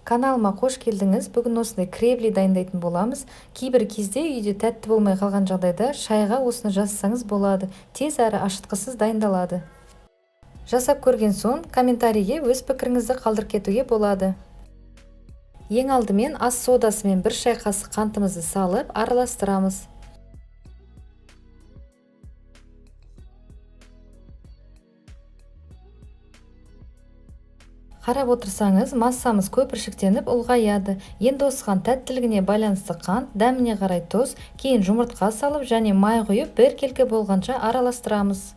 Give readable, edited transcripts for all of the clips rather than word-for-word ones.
Каналыма қош келдіңіз. Бүгін осындай кревли дайындайтын боламыз. Кейбір кезде үйде тәтті болмай қалған жағдайда шайға осыны жасасаңыз болады. Тез әрі ашытқысыз дайындалады. Жасап көрген соң комментарийге өз пікіріңізді қалдырып кетуге болады. Ең алдымен ас содасы мен 1 шай қасық қантымызды салып араластырамыз. Қарап отырсаңыз, массамыз көпіршіктеніп ұлғаяды. Енді осыған тәттілігіне байланысты қант, дәміне қарай тұз, кейін жұмыртқа салып және май құйып біркелкі болғанша араластырамыз.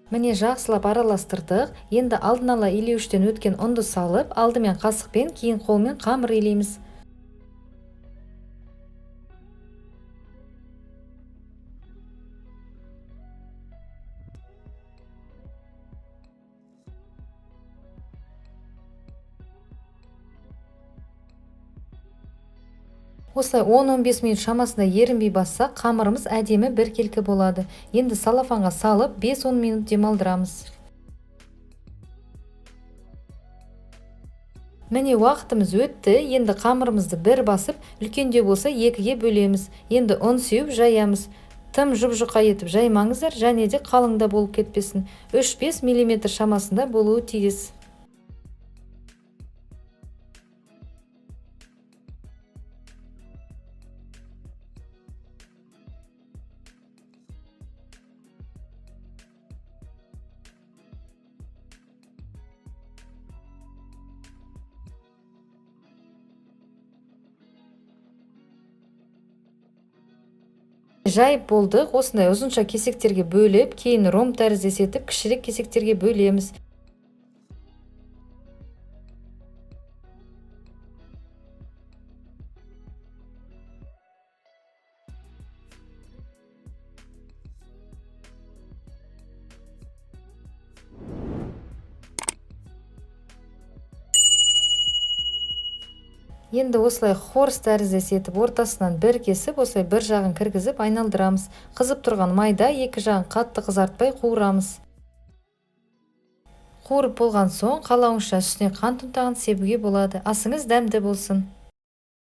Міне жақсылап араластырдық. Енді алдын ала илеуіштен өткен ұнды салып, алдымен қасықпен, кейін қолмен қамыр илейміз. Осылай 10-15 минут шамасында ерінбей басса, қамырымыз әдемі біркелкі болады. Енді салафанға салып 5-10 минут демалдырамыз. Міне уақытымыз өтті. Енді қамырымызды бір басып, үлкенде болса 2-ге бөлеміз. Енді ұн сеуіп жаямыз. Тым жұп-жұқа етіп жаймаңыздар, және де қалыңда болып кетпесін. 3-5 мм шамасында болуы тиіс. Жайып болдық. Осындай ұзынша кесектерге бөліп, кейін ром тәріздес етіп, кішірек кесектерге бөлеміз. Енді осылай хорс тәріздес етіп, ортасынан бір кесіп, осылай бір жағын кіргізіп айналдырамыз. Қызып тұрған майда екі жағын қатты қызартпай қуырамыз. Қуырып болған соң, қалауыңызша үстіне қант ұнтағын себуге болады. Асыңыз дәмді болсын.